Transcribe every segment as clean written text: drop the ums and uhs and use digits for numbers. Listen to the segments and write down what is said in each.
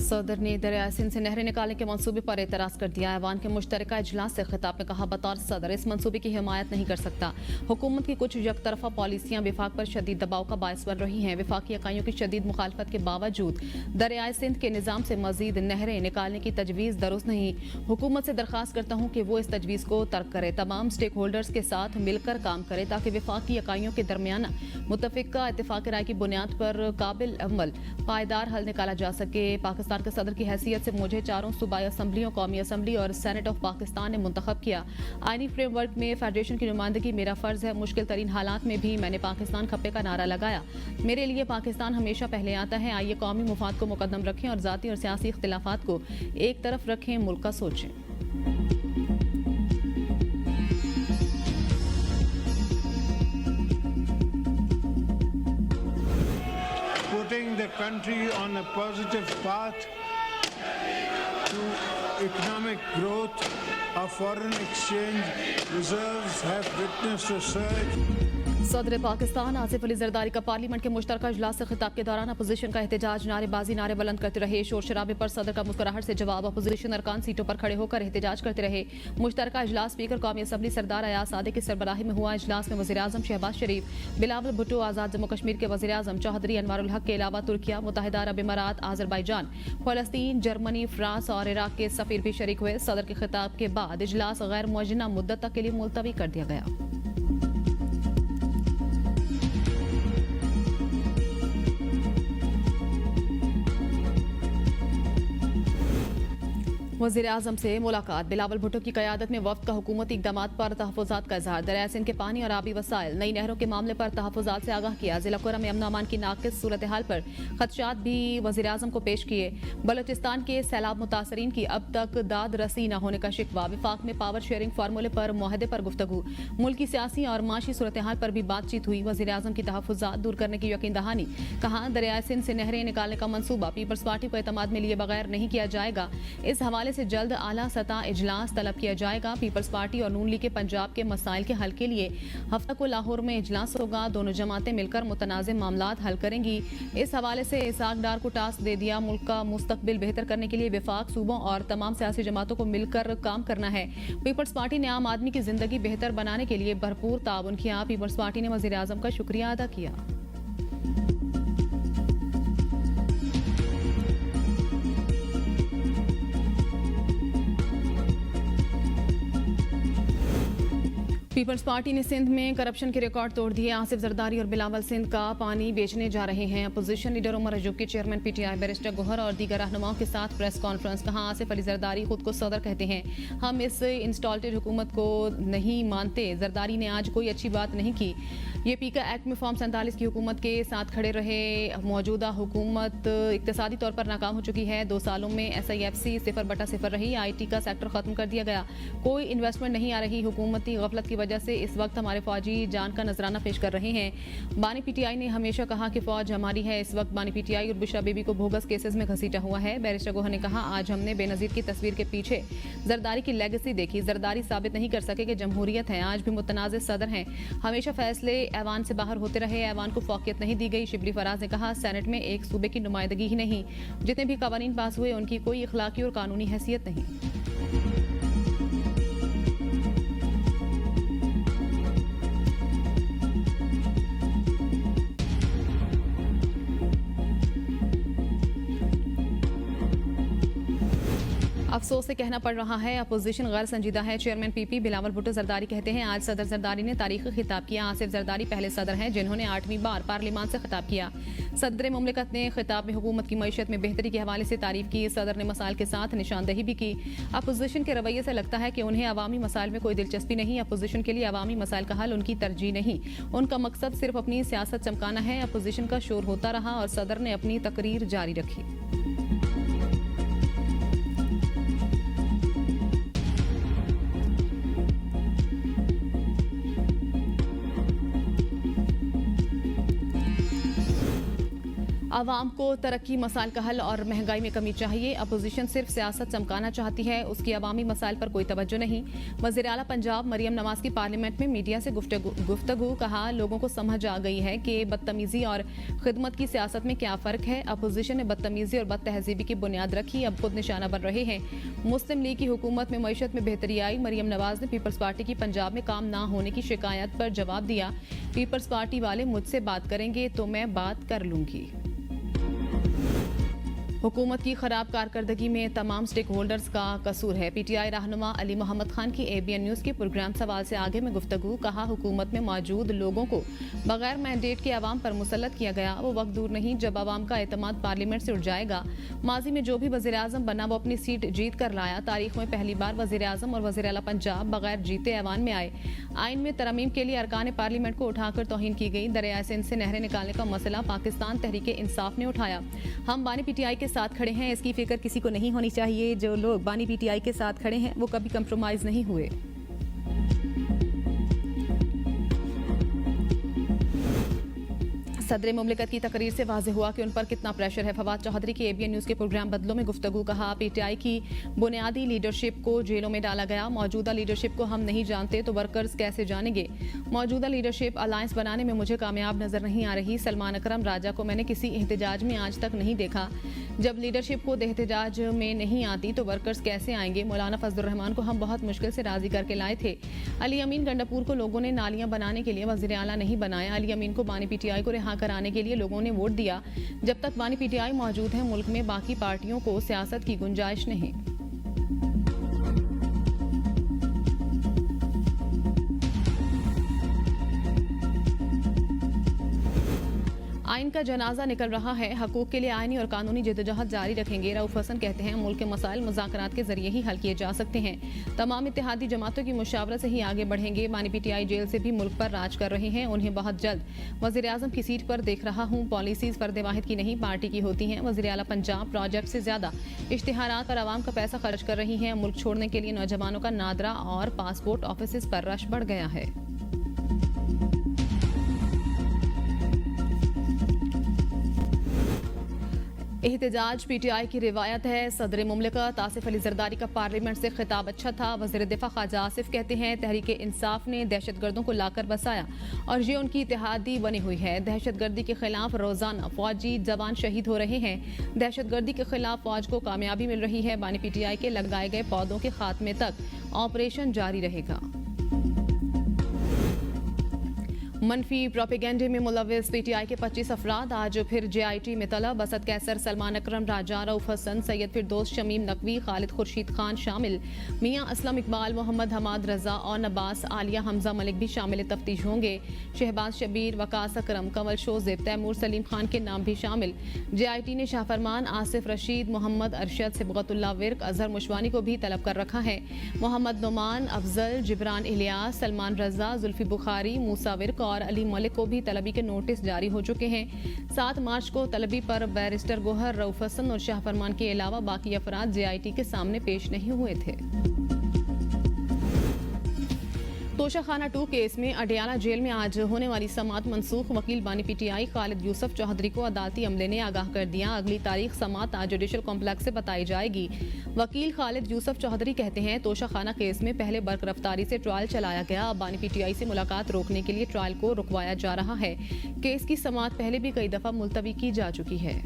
सदर ने दरिया सिंध से नहरें निकालने के मंसूबे पर एतराज कर दिया। ऐवान के मुश्तरका इजलास से खिताब में कहा, बतौर सदर इस मंसूबे की हिमायत नहीं कर सकता। हुकूमत की कुछ यकतरफा पॉलिसियां विफाक पर शदीद दबाव का बायस बन रही हैं। विफाकी इकाइयों की शदीद मुखालफत के बावजूद दरिया सिंध के निज़ाम से मजीद नहरें निकालने की तजवीज़ दुरुस्त नहीं। हुकूमत से दरख्वास्त करता हूँ कि वो इस तजवीज़ को तर्क करे, तमाम स्टेक होल्डर्स के साथ मिलकर काम करे ताकि विफाकी इकाइयों के दरमियान मुतफ़िका इत्तेफाक राय की बुनियाद पर काबिल अमल पायदार हल निकाला जा सके। पाकिस्तान के सदर की हैसियत से मुझे चारों सूबाई असम्बलियों, कौमी असम्बली और सेनेट ऑफ पाकिस्तान ने मुंतखब किया। आईनी फ्रेमवर्क में फेडरेशन की नुमाइंदगी मेरा फ़र्ज है। मुश्किल तरीन हालात में भी मैंने पाकिस्तान खप्पे का नारा लगाया। मेरे लिए पाकिस्तान हमेशा पहले आता है। आइए कौमी मुफाद को मुकद्दम रखें और ज़ाती और सियासी इख्तिलाफात को एक तरफ रखें, मुल्क का सोचें। Putting the country on a positive path to economic growth, our foreign exchange reserves have witnessed a surge. सदर पाकिस्तान आसिफ अली जरदारी का पार्लियामेंट के मुश्तरका इजलास से खिताब के दौरान अपोजिशन का एहतजाज, नारेबाजी, नारे बुलंद करते रहे। शोर शराबे पर सदर का मुस्कुराहट से जवाब। अपोजिशन अरकान सीटों पर खड़े होकर एहतजाज करते रहे। मुश्तरका इजलास स्पीकर कौमी असम्बली सरदार अयाज सादिक की सरबराही में हुआ। इजलास में वज़ीर आज़म शहबाज शरीफ, बिलावल भुट्टो, आज़ाद जम्मू कश्मीर के वज़ीर आज़म चौधरी अनवारुल हक के अलावा तुर्किया, मुत्तहिदा अरब इमारात, आज़रबाईजान, फ़लस्तीन, जर्मनी, फ्रांस और इराक के सफ़ीर भी शरीक हुए। सदर के खिताब के बाद इजलास गैर मुअज्जना मुद्दत तक के लिए मुलतवी कर दिया गया। वज़ीर आज़म से मुलाकात, बिलावल भुट्टो की क़यादत में वफ़द का हुकूमती इक़दामात पर तहफ़्फ़ुज़ात का इज़हार। दरिया सिंध के पानी और आबी वसाइल, नई नहरों के मामले पर तहफ़्फ़ुज़ात से आगाह किया। ज़िला कुरा में अमन अमान की नाक़िस सूरत हाल पर ख़दशात भी वज़ीर आज़म को पेश किए। बलोचिस्तान के सैलाब मुतासरीन की अब तक दाद रसी न होने का शिकवा। विफाक में पावर शेयरिंग फार्मूले पर मुआहदे पर गुफ्तगू। मुल्क की सियासी और माशी सूरत हाल पर भी बातचीत हुई। वज़ीर आज़म की तहफ़्फ़ुज़ात दूर करने की यकीन दहानी। कहा, दरिया सिंध से नहरें निकालने का मनसूबा पीपल्स पार्टी को एतमाद में लिए बगैर नहीं किया जाएगा। इस हवाले से जल्द आला सतह इजलास तलब किया जाएगा। पीपल्स पार्टी और नून लीग के पंजाब के मसाइल के हल के लिए हफ्ता को लाहौर में इजलास होगा। दोनों जमातें मिलकर मुतनाज़ मामलात हल करेंगी। इस हवाले से इसाक डार को टास्क दे दिया। मुल्क का मुस्तकबिल बेहतर करने के लिए विफाक, सूबों और तमाम सियासी जमातों को मिलकर काम करना है। पीपल्स पार्टी ने आम आदमी की जिंदगी बेहतर बनाने के लिए भरपूर ताउन किया। पीपल्स पार्टी ने वज़ीर आज़म का शुक्रिया अदा किया। पीपल्स पार्टी ने सिंध में करप्शन के रिकॉर्ड तोड़ दिए। आसिफ जरदारी और बिलावल सिंध का पानी बेचने जा रहे हैं। अपोजिशन लीडर उमर अजूब के चेयरमैन पीटीआई बैरिस्टर गोहर और दीगर रहनुमाओं के साथ प्रेस कॉन्फ्रेंस। कहा, आसिफ अली जरदारी खुद को सदर कहते हैं। हम इस इंस्टॉल्टेड हुकूमत को नहीं मानते। जरदारी ने आज कोई अच्छी बात नहीं की। ये पीका एक्ट में फॉर्म 47 की हुकूमत के साथ खड़े रहे। मौजूदा हुकूमत इक्तिसादी तौर पर नाकाम हो चुकी है। 2 सालों में SIFC 0/0 रही। IT का सेक्टर खत्म कर दिया गया। कोई इन्वेस्टमेंट नहीं आ रही। हुकूमती गफलत की वजह से इस वक्त हमारे फौजी जान का नजराना पेश कर रहे हैं। बानी PTI ने हमेशा कहा कि फौज हमारी है। इस वक्त बानी PTI और बुशरा बीबी को बोगस केसेस में घसीटा हुआ है। बैरिस्टर गोहर ने कहा, आज हमने बेनज़ीर की तस्वीर के पीछे जरदारी की लेगेसी देखी। जरदारी साबित नहीं कर सके कि जमहूरियत है। आज भी मुतनाज़ सदर हैं। हमेशा फैसले ऐवान से बाहर होते रहे। ऐवान को फौकियत नहीं दी गई। शिबली फराज ने कहा, सेनेट में एक सूबे की नुमाइंदगी ही नहीं, जितने भी कवानीन पास हुए उनकी कोई इखलाकी और कानूनी हैसियत नहीं। अफसोस से कहना पड़ रहा है, अपोजिशन गैर संजीदा है। चेयरमैन PP बिलावल भुट्टो जरदारी कहते हैं, आज सदर जरदारी ने तारीखी खिताब किया। आसिफ जरदारी पहले सदर हैं जिन्होंने 8वीं बार पार्लियामान से खिताब किया। सदर मुमलिकत ने खिताब में हुकूमत की मईशत में बेहतरी के हवाले से तारीफ की। सदर ने मसाइल के साथ निशानदही भी की। अपोजिशन के रवैये से लगता है कि उन्हें अवामी मसाइल में कोई दिलचस्पी नहीं। अपोजिशन के लिए अवामी मसाइल का हल उनकी तरजीह नहीं, उनका मकसद सिर्फ अपनी सियासत चमकाना है। अपोजिशन का शोर होता रहा और सदर ने अपनी तकरीर जारी रखी। आवाम को तरक्की मसाइल का हल और महंगाई में कमी चाहिए। अपोजिशन सिर्फ सियासत चमकाना चाहती है, उसकी अवामी मसाइल पर कोई तवज्जो नहीं। वज़ीर आला पंजाब मरियम नवाज की पार्लियामेंट में मीडिया से गुफ्तगू। कहा, लोगों को समझ आ गई है कि बदतमीजी और खिदमत की सियासत में क्या फ़र्क है। अपोजिशन ने बदतमीजी और बदतहजीबी की बुनियाद रखी, अब खुद निशाना बन रहे हैं। मुस्लिम लीग की हुकूमत में मईशत में बेहतरी आई। मरियम नवाज ने पीपल्स पार्टी की पंजाब में काम ना होने की शिकायत पर जवाब दिया। पीपल्स पार्टी वाले मुझसे बात करेंगे तो मैं बात कर लूंगी। हुकूमत की खराब कारकर्दगी में तमाम स्टेक होल्डर्स का कसूर है। पीटीआई रहनुमा अली मोहम्मद खान की एबीएन न्यूज़ के प्रोग्राम सवाल से आगे में गुफ्तगू। कहा, हुकूमत में मौजूद लोगों को बगैर मैंडेट के अवाम पर मुसल्लत किया गया। वो वक्त दूर नहीं जब अवाम का एतमाद पार्लियामेंट से उठ जाएगा। माजी में जो भी वज़ीर आज़म बना वो अपनी सीट जीत कर लाया। तारीख में पहली बार वज़ीर आज़म और वज़ीर आला पंजाब बगैर जीते ऐवान में आए। आइन में तरमीम के लिए अरकान पार्लियामेंट को उठाकर तौहीन की गई। दरियाए सिंध से नहरें निकालने का मसला पाकिस्तान तहरीक इंसाफ ने उठाया। हम बानी पीटीआई के साथ खड़े हैं, इसकी फिक्र किसी को नहीं होनी चाहिए। जो लोग बानी पीटीआई के साथ खड़े हैं वो कभी कंप्रोमाइज नहीं हुए। सदर मुमलिकत की तकरीर से वाज़ेह हुआ कि उन पर कितना प्रेशर है। फवाद चौधरी की एबीएन न्यूज़ के प्रोग्राम बदलों में गुफ्तगू। कहा, पीटीआई की बुनियादी लीडरशिप को जेलों में डाला गया। मौजूदा लीडरशिप को हम नहीं जानते तो वर्कर्स कैसे जानेंगे। मौजूदा लीडरशिप अलायंस बनाने में मुझे कामयाब नजर नहीं आ रही। सलमान अकरम राजा को मैंने किसी एहतजाज में आज तक नहीं देखा। जब लीडरशिप खुद एहतजाज में नहीं आती तो वर्कर्स कैसे आएंगे। मौलाना फजलुर रहमान को हम बहुत मुश्किल से राजी करके लाए थे। अली अमीन गंडापुर को लोगों ने नालियां बनाने के लिए वज़ीर आला नहीं बनाया। अली अमीन को बानी पीटीआई को रिहा कराने के लिए लोगों ने वोट दिया। जब तक बानी पीटीआई मौजूद है मुल्क में बाकी पार्टियों को सियासत की गुंजाइश नहीं। आइन का जनाजा निकल रहा है। हकूक के लिए आइनी और कानूनी जद्दोजहद जारी रखेंगे। रऊफ हसन कहते हैं, मुल्क के मसाइल मुज़ाकरात के जरिए ही हल किए जा सकते हैं। तमाम इत्तेहादी जमातों की मुशावरत से ही आगे बढ़ेंगे। बानी पीटीआई जेल से भी मुल्क पर राज कर रहे हैं। उन्हें बहुत जल्द वज़ीर आज़म की सीट पर देख रहा हूँ। पॉलिसीज फर्द वाहिद की नहीं पार्टी की होती हैं। वज़ीर आला पंजाब प्रोजेक्ट से ज्यादा इश्तिहारात और आवाम का पैसा खर्च कर रही हैं। मुल्क छोड़ने के लिए नौजवानों का नादरा और पासपोर्ट ऑफिस पर रश बढ़ गया है। एहतजाज पीटीआई की रिवायत है। सदर मुमलिकत आसिफ अली जरदारी का पार्लियामेंट से खिताब अच्छा था। वज़ीर दिफा ख्वाजा आसिफ कहते हैं, तहरीक इंसाफ ने दहशतगर्दों को लाकर बसाया और ये उनकी इत्तेहादी बनी हुई है। दहशतगर्दी के खिलाफ रोजाना फौजी जवान शहीद हो रहे हैं। दहशतगर्दी के खिलाफ फौज को कामयाबी मिल रही है। बानी पीटीआई के लगाए गए पौधों के खात्मे तक ऑपरेशन जारी रहेगा। मनफी प्रोपेगेंडे में मुलविस पीटीआई के 25 अफराद आज फिर जेआईटी में तलब। असद कैसर, सलमान अकरम राजा, रऊफ हसन, सैयद फिरदौस, शमीम नकवी, खालिद खुर्शीद खान शामिल। मियां असलम इकबाल, मोहम्मद हमाद रजा और नबास आलिया हमजा मलिक भी शामिल तफ्तीश होंगे। शहबाज शबीर, वकास अकरम, कंवल शोजेब, तैमूर सलीम खान के नाम भी शामिल। जेआईटी ने शाहफरमान, आसिफ रशीद, मोहम्मद अरशद, सिबगतुल्लाह विर्क, अजहर मुशवानी को भी तलब कर रखा है। मोहम्मद नुमान, अफजल, जिब्रान इलियास, सलमान रजा, जुल्फी बुखारी, मूसा विर्क और अली मलिक को भी तलबी के नोटिस जारी हो चुके हैं। 7 मार्च को तलबी पर बैरिस्टर गोहर, रऊफ हसन और शाह फरमान के अलावा बाकी अफराद जेआईटी के सामने पेश नहीं हुए थे। तोशाखाना 2 केस में अडियाला जेल में आज होने वाली समात मनसूख। वकील बानी पीटीआई खालिद यूसुफ चौधरी को अदालती अमले ने आगाह कर दिया। अगली तारीख समात आज जुडिशल कॉम्प्लेक्स से बताई जाएगी। वकील खालिद यूसुफ चौधरी कहते हैं, तोशाखाना केस में पहले बरकरफ्तारी से ट्रायल चलाया गया। अब बानी पीटीआई से मुलाकात रोकने के लिए ट्रायल को रुकवाया जा रहा है। केस की समात पहले भी कई दफा मुलतवी की जा चुकी है।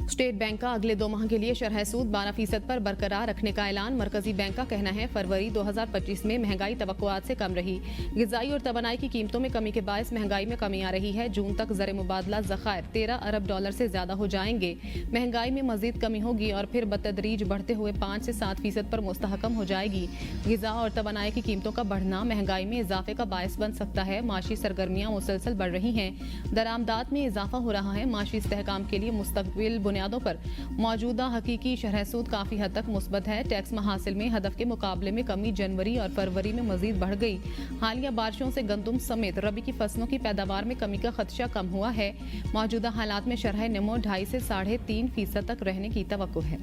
स्टेट बैंक का अगले 2 माह के लिए शरह सूद 12% पर बरकरार रखने का ऐलान। मरकजी बैंक का कहना है, फरवरी 2025 में महंगाई तवक्कुआत से कम रही। ग़िज़ाई और तवानाई की कीमतों में कमी के बायस महंगाई में कमी आ रही है। जून तक ज़र मुबादला ज़खायर 13 अरब डॉलर से ज़्यादा हो जाएंगे। महंगाई में मज़ीद कमी होगी और फिर बतदरीज बढ़ते हुए 5 से 7% पर मुस्तहकम हो जाएगी। ग़िज़ा और तवानाई की कीमतों का बढ़ना महंगाई में इजाफे का बायस बन सकता है। माशी सरगर्मियाँ मुसलसल बढ़ रही हैं। दरामदात में इजाफा हो रहा है। माशी इस्तेहकाम के लिए मुस्तक़बिल बुनियादों पर मौजूदा हकीकी शरह सूद काफी हद तक मुस्बत है। टैक्स महासिल में हदफ के मुकाबले में कमी जनवरी और फरवरी में मजीद बढ़ गई। हालिया बारिशों से गंदुम समेत रबी की फसलों की पैदावार में कमी का खदशा कम हुआ है। मौजूदा हालात में शरह नमो 2.5 से 3.5% तक रहने की तवक्को है।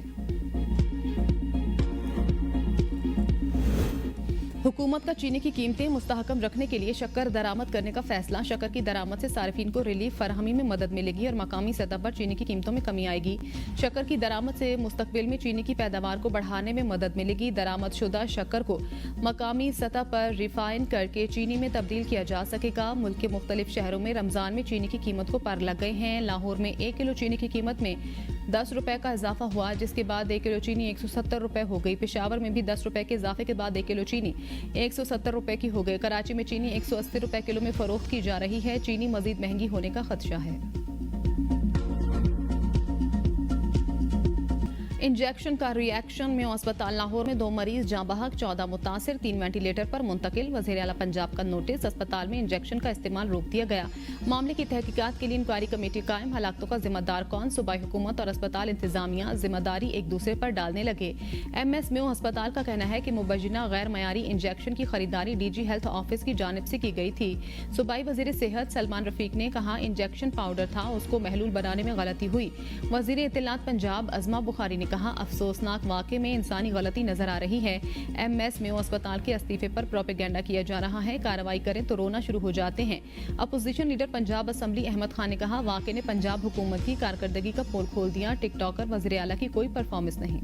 हुकूमत का चीनी की कीमतें मुस्तहकम रखने के लिए शक्कर दरामद करने का फैसला। शक्कर की दरामद से सार्फिन को रिलीफ फराहमी में मदद मिलेगी और मकामी सतह पर चीनी की कीमतों में कमी आएगी। शक्कर की दरामद से मुस्तकबिल में चीनी की पैदावार को बढ़ाने में मदद मिलेगी। दरामद शुदा शक्कर को मकामी सतह पर रिफाइन करके चीनी में तब्दील किया जा सकेगा। मुल्क के मुख्तलिफ शहरों में रमजान में चीनी की कीमत को पार लग गए हैं। लाहौर में 1 किलो चीनी की कीमत में 10 रुपए का इजाफा हुआ, जिसके बाद 1 किलो चीनी 170 रुपए हो गई। पेशावर में भी 10 रुपए के इजाफे के बाद 1 किलो चीनी 170 रुपए की हो गई। कराची में चीनी 180 रुपए किलो में फरोख्त की जा रही है। चीनी मजीद महंगी होने का खदशा है। इंजेक्शन का रिएक्शन में अस्पताल लाहौर में 2 मरीज जाँ बहक, 14 मुतासिर, 3 वेंटिलेटर पर मुंतकिल। वज़ीर आला पंजाब का नोटिस, अस्पताल में इंजेक्शन का इस्तेमाल रोक दिया गया। मामले की तहकीकात के लिए इंक्वायरी कमेटी कायम। हलाकतों का जिम्मेदार कौन? सूबाई हुकूमत और अस्पताल इंतजामिया जिम्मेदारी एक दूसरे पर डालने लगे। MSMO अस्पताल का कहना है कि मुबैना गैर मयारी इंजेक्शन की खरीदारी DG हेल्थ ऑफिस की जानिब से की गई थी। सूबाई वज़ीर सेहत सलमान रफीक ने कहा इंजेक्शन पाउडर था, उसको महलूल बनाने में गलती हुई। वज़ीर इत्तलात पंजाब अज़मा बुखारी ने कहा अफसोसनाक वाक़े में इंसानी गलती नजर आ रही है। MSMO अस्पताल के इस्तीफे पर प्रोपेगेंडा किया जा रहा है। कार्रवाई करें तो रोना शुरू हो जाते हैं। Opposition leader Punjab assembly Ahmad Khan ने कहा वाक़े ने पंजाब हुकूमत की कारकर्दगी का पोल खोल दिया। टिकटॉकर वज़ीर आला की कोई परफॉर्मेंस नहीं।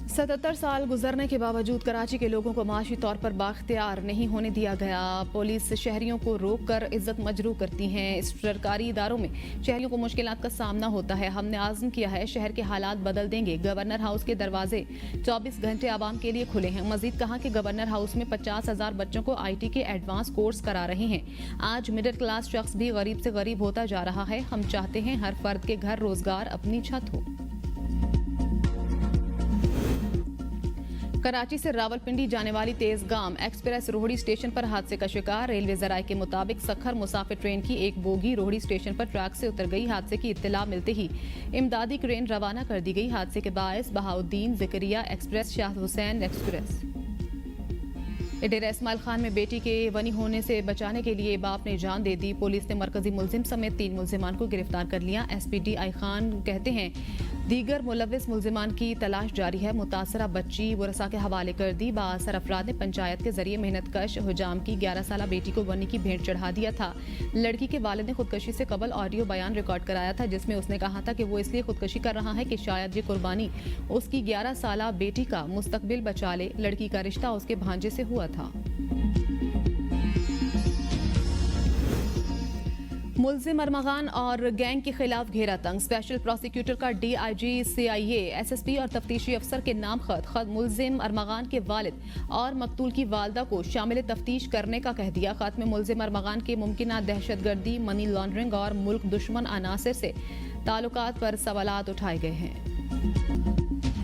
सतहत्तर साल गुजरने के बावजूद कराची के लोगों को माशी तौर पर बाख्तियार नहीं होने दिया गया। पुलिस शहरियों को रोक कर इज्जत मजरू करती है। इस सरकारी इदारों में शहरियों को मुश्किलात का सामना होता है। हमने आज़म किया है शहर के हालात बदल देंगे। गवर्नर हाउस के दरवाजे 24 घंटे आवाम के लिए खुले हैं। मजीद कहा कि गवर्नर हाउस में 50,000 बच्चों को IT के एडवांस कोर्स करा रहे हैं। आज मिडिल क्लास शख्स भी गरीब से गरीब होता जा रहा है। हम चाहते हैं हर फर्द के घर रोजगार, अपनी छत हो। कराची से रावलपिंडी जाने वाली तेजगाम एक्सप्रेस रोहड़ी स्टेशन पर हादसे का शिकार। रेलवे जराये के मुताबिक सखर मुसाफिर ट्रेन की एक बोगी रोहड़ी स्टेशन पर ट्रैक से उतर गई। हादसे की इत्तला मिलते ही इमदादी क्रेन रवाना कर दी गई। हादसे के बायस बहाउद्दीन ज़करिया एक्सप्रेस, शाह हुसैन एक्सप्रेस डेरा इस्माइल खान में बेटी के वनी होने से बचाने के लिए बाप ने जान दे दी। पुलिस ने मरकजी मुलजिम समेत 3 मुलजिमान को गिरफ्तार कर लिया। SPD आई खान कहते हैं दीगर मुलविस मुलजिमान की तलाश जारी है। मुतासरा बच्ची वरसा के हवाले कर दी। बासर अफराद ने पंचायत के जरिए मेहनत कश हुजाम की 11 साला बेटी को वनी की भेंट चढ़ा दिया था। लड़की के वालिद ने खुदकशी से कबल ऑडियो बयान रिकॉर्ड कराया था, जिसमें उसने कहा था कि वो इसलिए खुदकशी कर रहा है कि शायद ये कुर्बानी उसकी 11 साला बेटी का मुस्तकबिल बचा ले। लड़की का रिश्ता उसके भांजे से हुआ था। मुलजिम अरमगान और गैंग के खिलाफ घेरा तंग। स्पेशल प्रोसिक्यूटर का DIG, CIA, SSP और तफ्तीशी अफसर के नाम खत मुलजिम अरमगान के वालिद और मकतूल की वालदा को शामिल तफ्तीश करने का कह दिया। खत में मुलजिम अरमगान के मुमकिना दहशतगर्दी, मनी लॉन्ड्रिंग और मुल्क दुश्मन अनासर से ताल्लुकात पर सवालात उठाए गए हैं।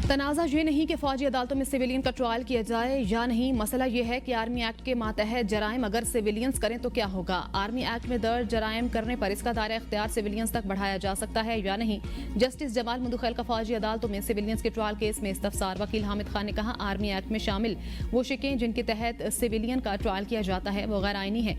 तनाज़ा ये नहीं कि फौजी अदालतों में सिविलियन का ट्रायल किया जाए या नहीं, मसला ये है कि आर्मी एक्ट के मातहत जराइम अगर सिविलियंस करें तो क्या होगा। आर्मी एक्ट में दर्ज जराइम करने पर इसका दायरा इख्तियार सिविलियंस तक बढ़ाया जा सकता है या नहीं। जस्टिस जमाल मुदखैल का फौजी अदालतों में सिविलियंस के ट्रायल केस में इस्तफसार। वकील हामिद खान ने कहा आर्मी एक्ट में शामिल वो शिकें जिनके तहत सिविलियन का ट्रायल किया जाता है वो गैर आईनी है।